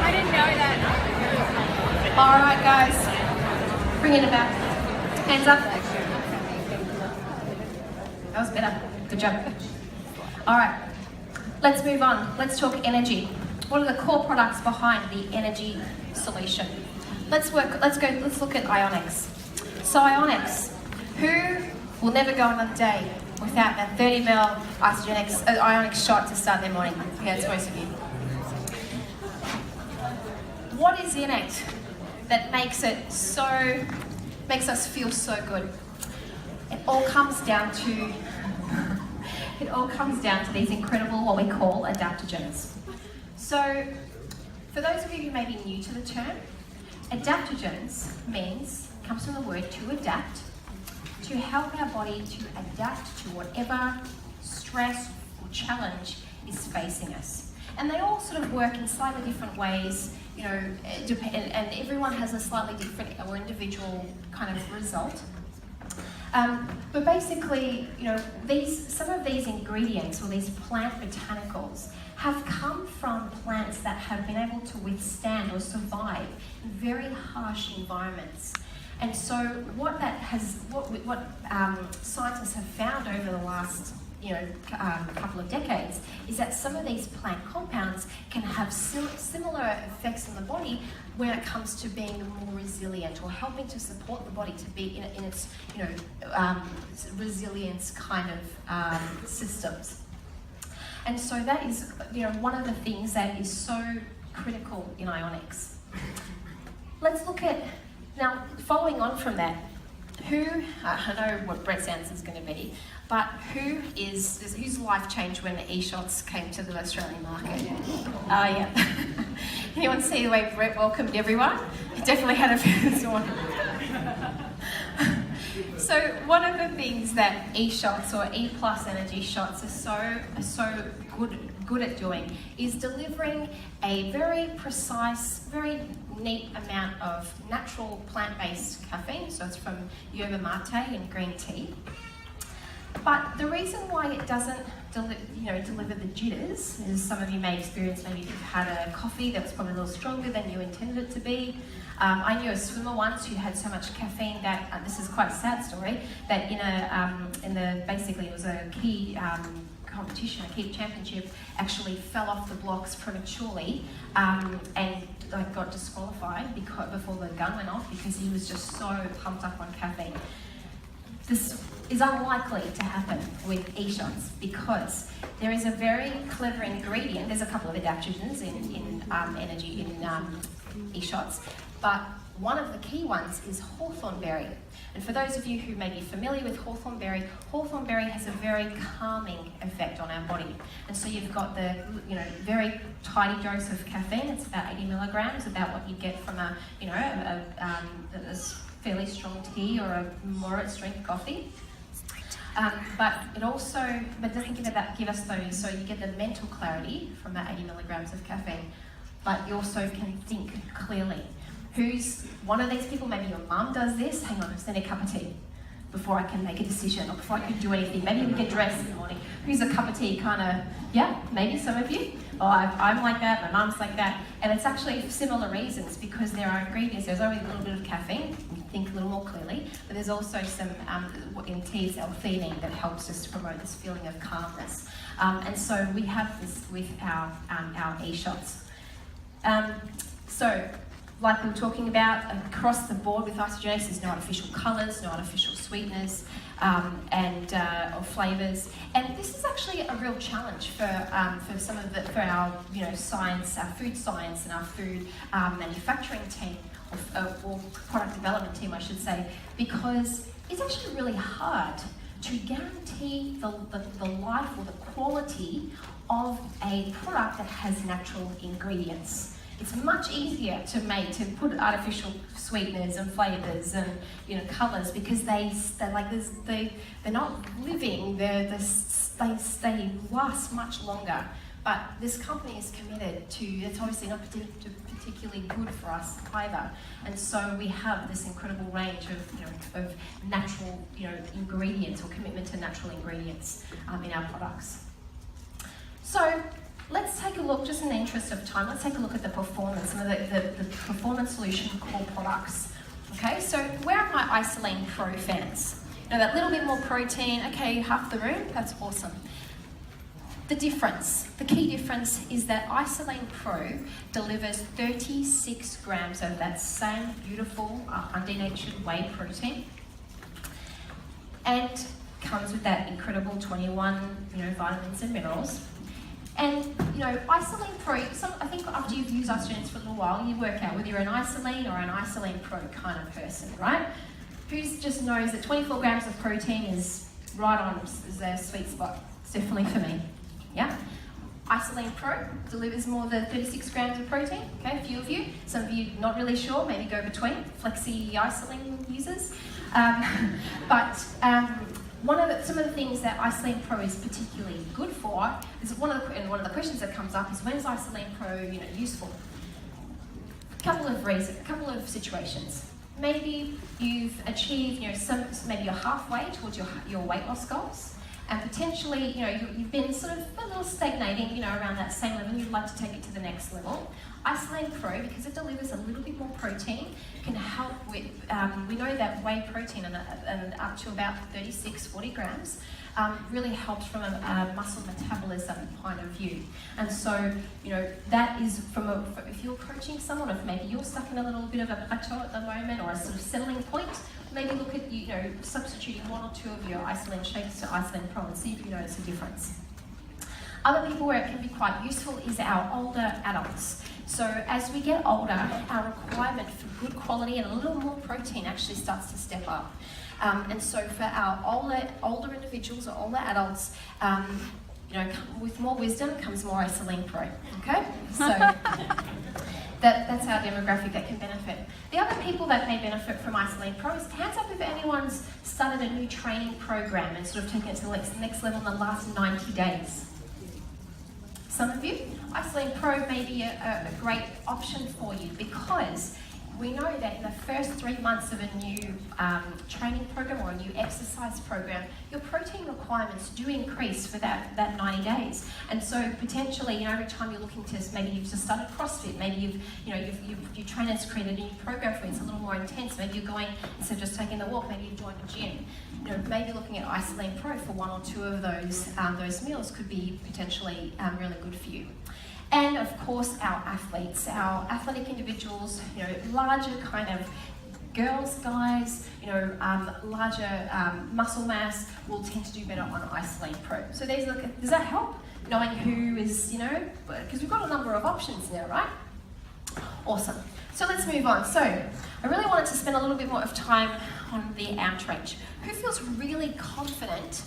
I didn't know that. All right, guys. Bring it back. Hands up. That was better. Good job. All right. Let's move on. Let's talk energy. What are the core products behind the energy solution? Let's look at Ionics. So Ionics, who will never go another day without that 30 ml ionic shot to start their morning. Yeah, it's most of you. What is in it that makes us feel so good? It all comes down to these incredible, what we call adaptogens. So, for those of you who may be new to the term, adaptogens comes from the word to adapt, to help our body to adapt to whatever stress or challenge is facing us. And they all sort of work in slightly different ways, you know, and everyone has a slightly different or individual kind of result. But basically, you know, some of these ingredients or these plant botanicals have come from plants that have been able to withstand or survive in very harsh environments. And so what scientists have found over the last couple of decades is that some of these plant compounds can have similar effects in the body when it comes to being more resilient or helping to support the body to be in its resilience kind of systems. And so that is one of the things that is so critical in ionics. Let's look at, now following on from that, I know what Brett's answer is going to be, but whose life changed when the e-shots came to the Australian market? Oh yeah. Anyone see the way Brett welcomed everyone? He definitely had a few this morning. So one of the things that e-shots or E+ energy shots are so good at doing is delivering a very precise, very neat amount of natural plant-based caffeine. So it's from yerba mate and green tea. But the reason why it doesn't deliver the jitters is some of you may experience, maybe you've had a coffee that was probably a little stronger than you intended it to be. I knew a swimmer once who had so much caffeine that, this is quite a sad story, that basically it was a key competition, a key championship, actually fell off the blocks prematurely and got disqualified before the gun went off because he was just so pumped up on caffeine. This is unlikely to happen with e-shots because there is a very clever ingredient. There's a couple of adaptogens in e-shots, but one of the key ones is hawthorn berry. And for those of you who may be familiar with hawthorn berry has a very calming effect on our body. And so you've got the very tiny dose of caffeine. It's about 80 milligrams, about what you get from a fairly strong tea or a moderate strength coffee. But it doesn't give us those, so you get the mental clarity from that 80 milligrams of caffeine, but you also can think clearly. Who's one of these people? Maybe your mum does this. Hang on, I just need a cup of tea before I can make a decision or before I can do anything. Maybe we get dressed in the morning. Who's a cup of tea kind of, yeah, maybe some of you. Oh, I'm like that, my mum's like that. And it's actually for similar reasons because there are ingredients. There's only a little bit of caffeine, you think a little more clearly, but there's also some, in tea is L-theanine that helps us to promote this feeling of calmness. And so we have this with our e-shots. So, like we were talking about, across the board with isogenasis, no artificial colours, no artificial sweeteners, or flavours. And this is actually a real challenge for our science, our food science, and our food manufacturing team, or product development team, I should say, because it's actually really hard to guarantee the life or the quality of a product that has natural ingredients. It's much easier to put artificial sweeteners and flavours and colours because they're not living. They last much longer. But this company is committed to. It's obviously not particularly good for us either. And so we have this incredible range of natural ingredients or commitment to natural ingredients in our products. So. Let's take a look, just in the interest of time, let's take a look at the performance, some of the performance solution core products. Okay, so where are my Isolane Pro fans? That little bit more protein, okay, half the room, that's awesome. The key difference is that Isolane Pro delivers 36 grams of that same beautiful, undenatured whey protein and comes with that incredible 21, vitamins and minerals. And, Isoline Pro, I think after you've used our students for a little while, you work out whether you're an Isoline or an Isoline Pro kind of person, right? Who just knows that 24 grams of protein is right on their sweet spot. It's definitely for me, yeah? Isoline Pro delivers more than 36 grams of protein, okay, a few of you. Some of you not really sure, maybe go between, flexi Isoline users. Some of the things that Isoline Pro is particularly good for is one of the questions that comes up is when is Isoline Pro useful? A couple of reasons, a couple of situations. Maybe you've achieved maybe you're halfway towards your weight loss goals, and potentially you've been sort of a little stagnating around that same level. You'd like to take it to the next level. Isoline Pro, because it delivers a little bit more protein, can help with, we know that whey protein and up to about 40 grams really helps from a muscle metabolism point of view. And so, that is if you're coaching someone, if maybe you're stuck in a little bit of a plateau at the moment or a sort of settling point, maybe look at, substituting one or two of your Isoline shakes to Isoline Pro and see if you notice a difference. Other people where it can be quite useful is our older adults. So as we get older, our requirement for good quality and a little more protein actually starts to step up. And so for our older individuals or older adults, with more wisdom comes more Isoline Pro, okay? So that's our demographic that can benefit. The other people that may benefit from Isoline Pro is hands up if anyone's started a new training program and sort of taken it to the next level in the last 90 days. Some of you, Isoline Pro may be a great option for you because we know that in the first 3 months of a new training program or a new exercise program, your protein requirements do increase for that 90 days. And so potentially, every time you're looking to, maybe you've just started CrossFit, maybe your trainer's created a new program for you, it's a little more intense. Maybe you're going, instead of just taking the walk, maybe you've joined a gym. Maybe looking at Isoline Pro for one or two of those meals could be potentially really good for you. And of course, our athletes, our athletic individuals, larger kind of girls, guys, larger muscle mass will tend to do better on Isoline Pro. So does that help? Knowing who is, because we've got a number of options now, right? Awesome. So let's move on. So I really wanted to spend a little bit more of time on the AMP range. Who feels really confident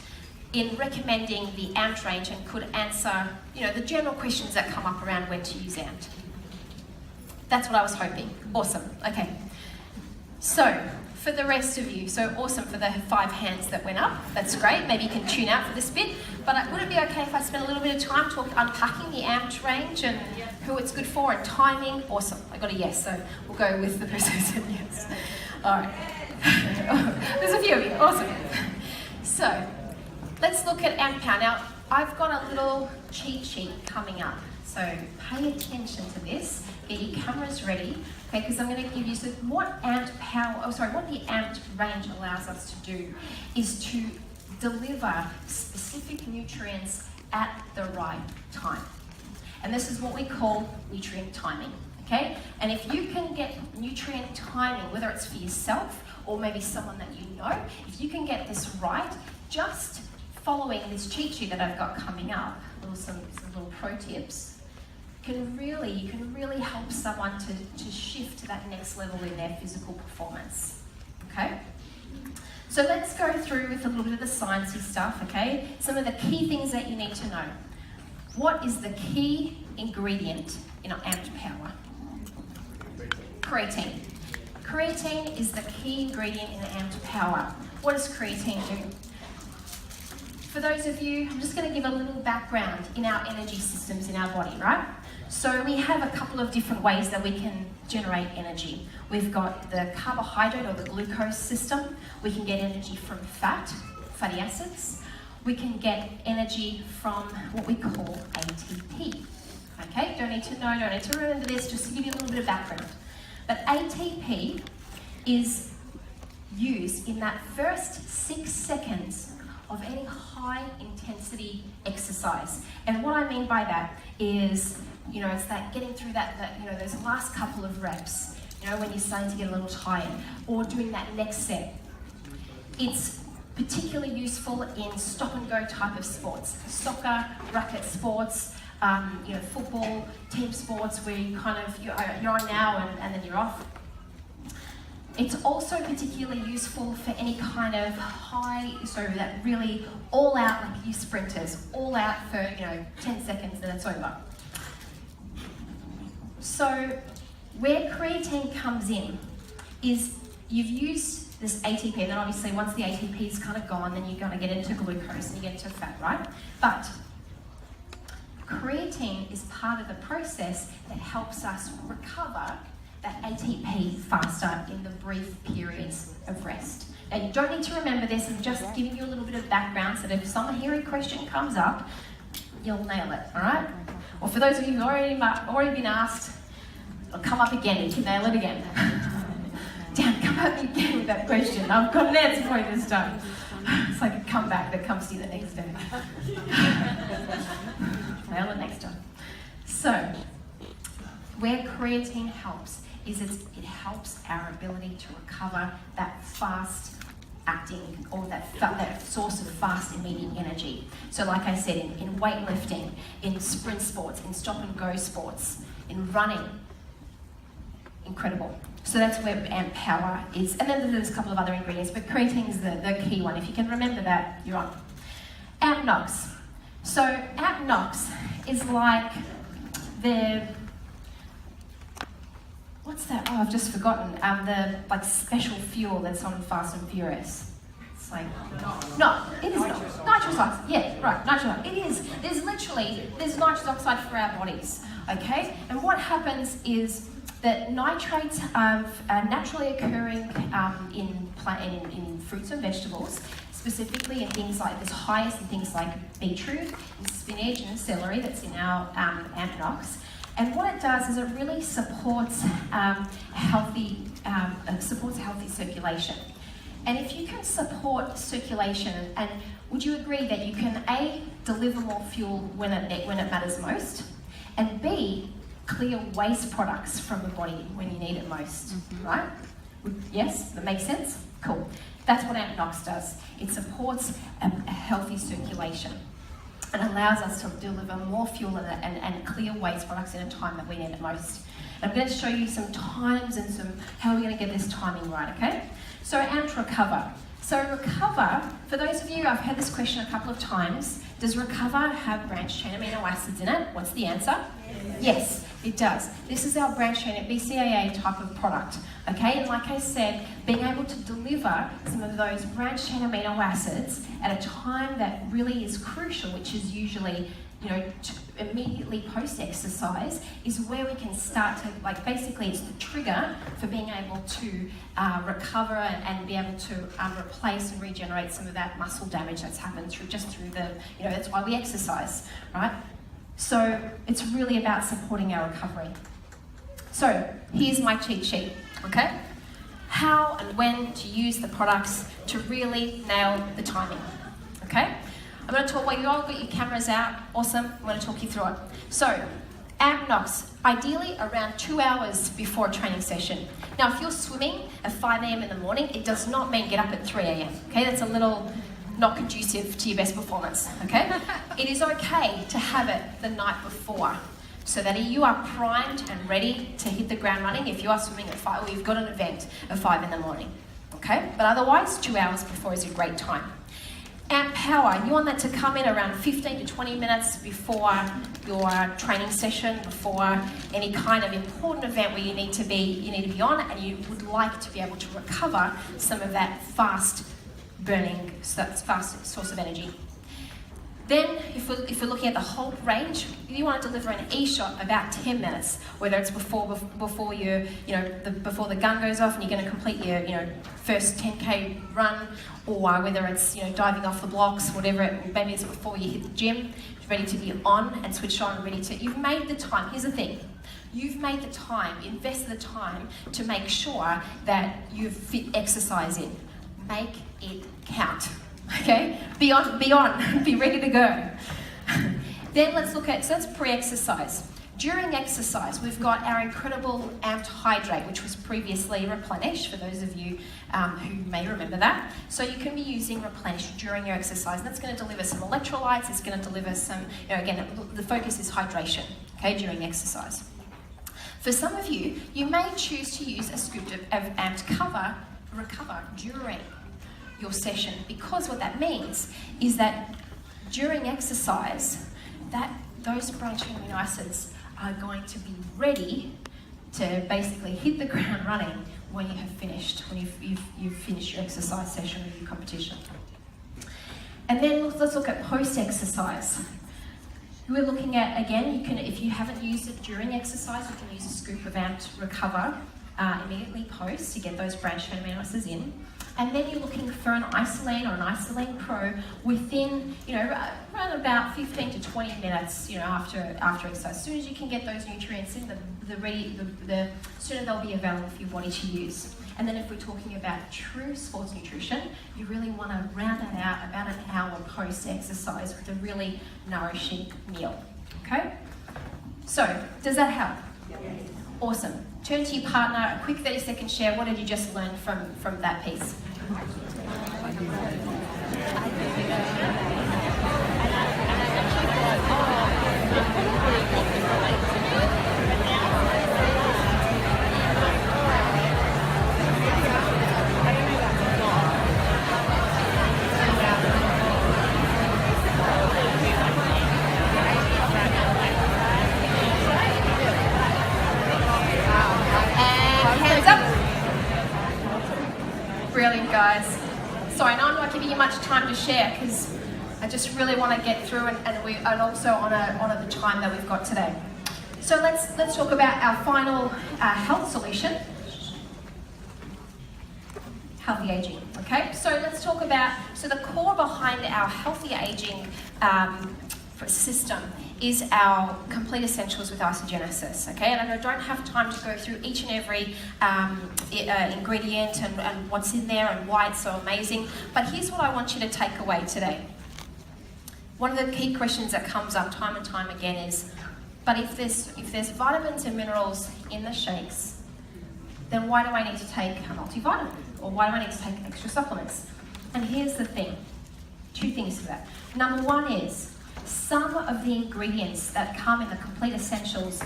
in recommending the AMP range and could answer, the general questions that come up around when to use AMP? That's what I was hoping. Awesome. Okay. So for the rest of you, so awesome for the 5 hands that went up. That's great. Maybe you can tune out for this bit. But would it be okay if I spent a little bit of time unpacking the AMP range and who it's good for and timing? Awesome. I got a yes, so we'll go with the person who said yes. All right. There's a few of you. Awesome. So let's look at AMP Power. Now, I've got a little cheat sheet coming up. So pay attention to this. Get your cameras ready, okay? Because I'm going to give you what the AMP range allows us to do is to deliver specific nutrients at the right time. And this is what we call nutrient timing, okay? And if you can get nutrient timing, whether it's for yourself or maybe someone that you know, if you can get this right, just following this cheat sheet that I've got coming up, some little pro tips, you can really help someone to shift to that next level in their physical performance, okay? So let's go through with a little bit of the sciencey stuff, okay? Some of the key things that you need to know. What is the key ingredient in AMP Power? Creatine. Creatine is the key ingredient in AMP Power. What does creatine do? For those of you, I'm just going to give a little background in our energy systems in our body, right? So we have a couple of different ways that we can generate energy. We've got the carbohydrate or the glucose system. We can get energy from fatty acids. We can get energy from what we call ATP. Okay, don't need to remember this, just to give you a little bit of background. But ATP is used in that first 6 seconds of any high intensity exercise. And what I mean by that is, it's that getting through those last couple of reps, when you're starting to get a little tired, or doing that next set. It's particularly useful in stop and go type of sports. Soccer, racket sports, football, team sports where you you're on now and then you're off. It's also particularly useful for any kind of that really all out, like you sprinters, all out for 10 seconds and it's over. So where creatine comes in is you've used this ATP, then obviously once the ATP is kind of gone, then you're going to get into glucose and you get into fat, right? But creatine is part of the process that helps us recover that ATP faster in the brief periods of rest. Now you don't need to remember this, I'm just giving you a little bit of background so that if some hairy question comes up, you'll nail it, all right? Or for those of you who've already been asked, it'll come up again, you can nail it again. Damn, come at me again with that question. I've got an answer for you this time. It's like a comeback that comes to you the next day. Nail it next time. So, where creatine helps is it helps our ability to recover that fast acting or that source of fast immediate energy. So like I said, in weightlifting, in sprint sports, in stop and go sports, in running, incredible. So that's where AMP Power is. And then there's a couple of other ingredients, but creatine is the key one. If you can remember that, you're on. AMP Nox. So AMP Nox is like what's that? Oh, I've just forgotten. The special fuel that's on Fast and Furious. It's like, no, it is not. Nitrous oxide. Yeah, right, nitrous oxide. It is. There's nitrous oxide for our bodies, okay? And what happens is that nitrates are naturally occurring in fruits and vegetables, specifically in things like, there's highest in things like beetroot and spinach and celery that's in our AMP Nox. And what it does is it really supports healthy circulation. And if you can support circulation, and would you agree that you can A, deliver more fuel when it matters most, and B, clear waste products from the body when you need it most, right? Yes, that makes sense? Cool. That's what AMP Nox does. It supports a healthy circulation and allows us to deliver more fuel and clear waste products in a time that we need it most. And I'm going to show you some times and how we're going to get this timing right, okay? So AMP Recover. So Recover, for those of you, I've had this question a couple of times, does Recover have branched chain amino acids in it? What's the answer? Yes, it does. This is our branched chain BCAA type of product, okay? And like I said, being able to deliver some of those branched chain amino acids at a time that really is crucial, which is usually, immediately post-exercise, is where we can start to, basically it's the trigger for being able to recover and be able to replace and regenerate some of that muscle damage that's happened through the, that's why we exercise, right? So it's really about supporting our recovery. So here's my cheat sheet, okay? How and when to use the products to really nail the timing, okay? I'm going to talk, while you all got your cameras out, awesome, I'm going to talk you through it. So, AMP Nox, ideally around 2 hours before a training session. Now, if you're swimming at 5 a.m. in the morning, it does not mean get up at 3 a.m., okay? That's a little not conducive to your best performance, okay? It is okay to have it the night before, so that you are primed and ready to hit the ground running if you are swimming at 5 or you've got an event at 5 in the morning, okay? But otherwise, 2 hours before is a great time. AMP Power, you want that to come in around 15 to 20 minutes before your training session, before any kind of important event where you need to be on, and you would like to be able to recover some of that fast burning, so that's fast source of energy. Then, if we're looking at the whole range, you want to deliver an E-shot about 10 minutes, whether it's before the gun goes off and you're going to complete your first 10K run, or whether it's diving off the blocks, whatever. Maybe it's before you hit the gym, you're ready to be on and switch on, and ready to. You've made the time. Here's the thing. You've made the time, invested the time to make sure that you've fit exercise in. Make it count. Okay, be on, be ready to go. Then let's look at, so that's pre-exercise. during exercise, we've got our incredible Amped Hydrate, which was previously Replenish, for those of you who may remember that. So you can be using Replenish during your exercise, and that's going to deliver some electrolytes, it's going to deliver some, again, the focus is hydration, okay, during exercise. For some of you, you may choose to use a scoop of Amped Recover during your session, because what that means is that during exercise, those branched amino acids are going to be ready to basically hit the ground running when you have finished, when you've finished your exercise session or your competition. And then let's look at post-exercise. We're looking at, again, you can, if you haven't used it during exercise, you can use a scoop of Amped Recover immediately post to get those branched amino acids in. And then you're looking for an isolane or an isolane pro within, around about 15 to 20 minutes, after exercise. As soon as you can get those nutrients in, the sooner they'll be available for your body to use. And then if we're talking about true sports nutrition, you really want to round that out about an hour post-exercise with a really nourishing meal. Okay? So, does that help? Yes. Awesome. Turn to your partner, a quick 30-second share. What did you just learn from that piece? Brilliant, guys. Sorry, now I'm not giving you much time to share because I just really want to get through and also honour the time that we've got today. So let's talk about our final health solution, healthy aging. Okay, so let's talk about the core behind our healthy aging system is our complete essentials with isogenesis, okay? And I don't have time to go through each and every ingredient and what's in there and why it's so amazing, but here's what I want you to take away today. One of the key questions that comes up time and time again is, but if there's vitamins and minerals in the shakes, then why do I need to take a multivitamin? Or why do I need to take extra supplements? And here's the thing, two things to that. Number one is, some of the ingredients that come in the complete essentials,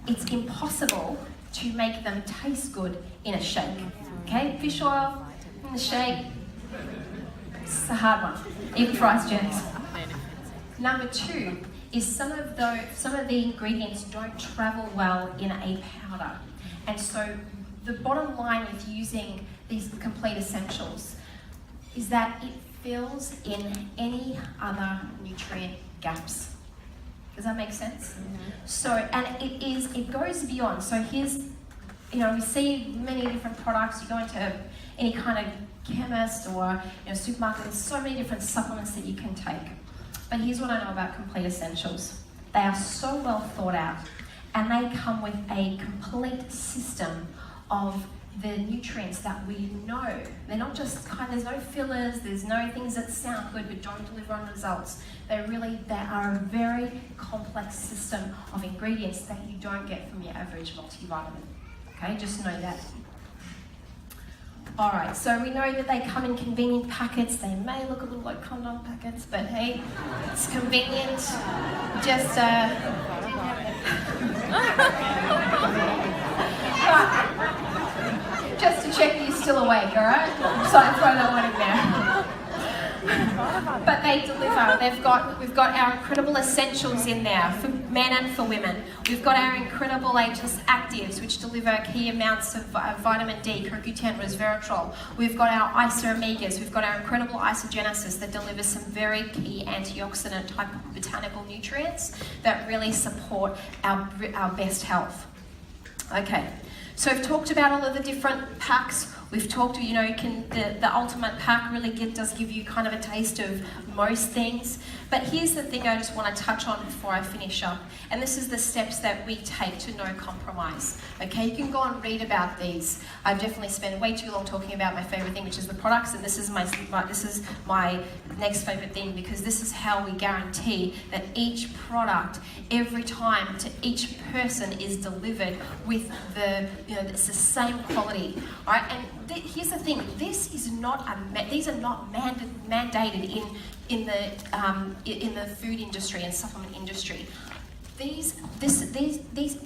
it's impossible to make them taste good in a shake. Okay, fish oil in the shake, it's a hard one, even for isogenics. Number two is some of the ingredients don't travel well in a powder, and so the bottom line with using these complete essentials is that it fills in any other nutrient gaps. Does that make sense? Mm-hmm. So, and it goes beyond. So here's, we see many different products. You go into any kind of chemist or supermarket, there's so many different supplements that you can take. But here's what I know about complete essentials. They are so well thought out, and they come with a complete system of the nutrients that we know. They're not just there's no fillers, there's no things that sound good but don't deliver on results. They are a very complex system of ingredients that you don't get from your average multivitamin. Okay, just know that. Alright, so we know that they come in convenient packets. They may look a little like condom packets, but hey, it's convenient. Just just to check you're still awake, alright? So I throw that one in there. But they deliver. We've got our incredible essentials in there for men and for women. We've got our incredible ageless actives, which deliver key amounts of vitamin D, CoQ10, resveratrol. We've got our iso-omegas. We've got our incredible isogenesis that delivers some very key antioxidant type of botanical nutrients that really support our best health. Okay. So we've talked about all of the different packs. We've talked, the ultimate pack really does give you kind of a taste of most things. But here's the thing I just want to touch on before I finish up. And this is the steps that we take to no compromise. Okay, you can go and read about these. I've definitely spent way too long talking about my favorite thing, which is the products, and this is my next favorite thing, because this is how we guarantee that each product, every time to each person, is delivered with it's the same quality. All right, and here's the thing: these are not mandated in the food industry and supplement industry. These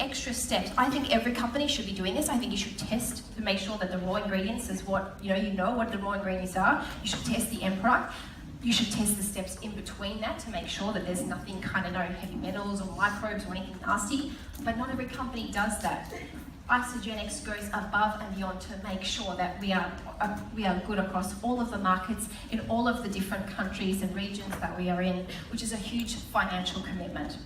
extra steps, I think every company should be doing this. I think you should test to make sure that the raw ingredients is what you know what the raw ingredients are. You should test the end product. You should test the steps in between that to make sure that there's nothing no heavy metals or microbes or anything nasty. But not every company does that. Isogenics goes above and beyond to make sure that we are good across all of the markets in all of the different countries and regions that we are in, which is a huge financial commitment.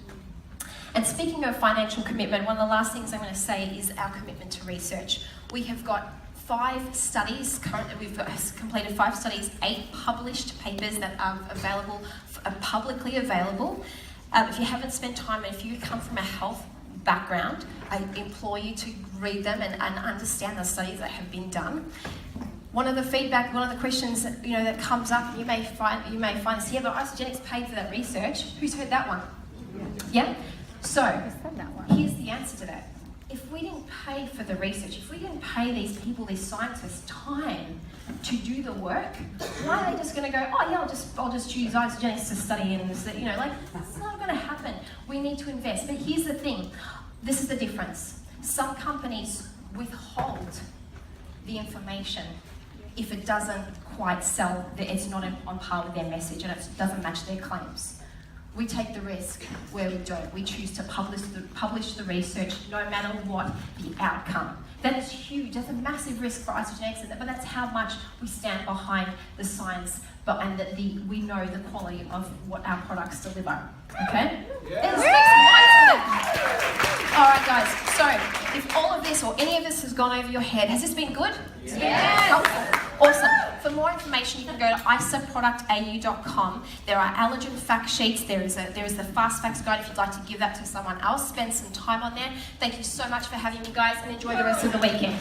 And speaking of financial commitment, one of the last things I'm going to say is our commitment to research. We have got 5 studies, currently we've completed 5 studies, 8 published papers that are publicly available. If you haven't spent time, and if you come from a health background, I implore you to read them and understand the studies that have been done. One of the questions that comes up, you may find this here, but Isogenics paid for that research. Who's heard that one? Yeah? So, here's the answer to that. If we didn't pay for the research, if we didn't pay these people, these scientists, time to do the work, why are they just going to go, oh yeah, I'll just choose Isogenics to study and that's not going to happen. We need to invest. But here's the thing, this is the difference. Some companies withhold the information if it doesn't quite sell, it's not on par with their message and it doesn't match their claims. We take the risk where we don't. We choose to publish the research no matter what the outcome. That is huge. That's a massive risk for Isogenics, but that's how much we stand behind the science and that we know the quality of what our products deliver. Okay? Yeah. All right, guys. So, if all of this or any of this has gone over your head, has this been good? Has it been helpful? Awesome. For more information, you can go to isaproductau.com. There are allergen fact sheets. There is the fast facts guide if you'd like to give that to someone else. Spend some time on there. Thank you so much for having me, guys, and enjoy the rest of the weekend.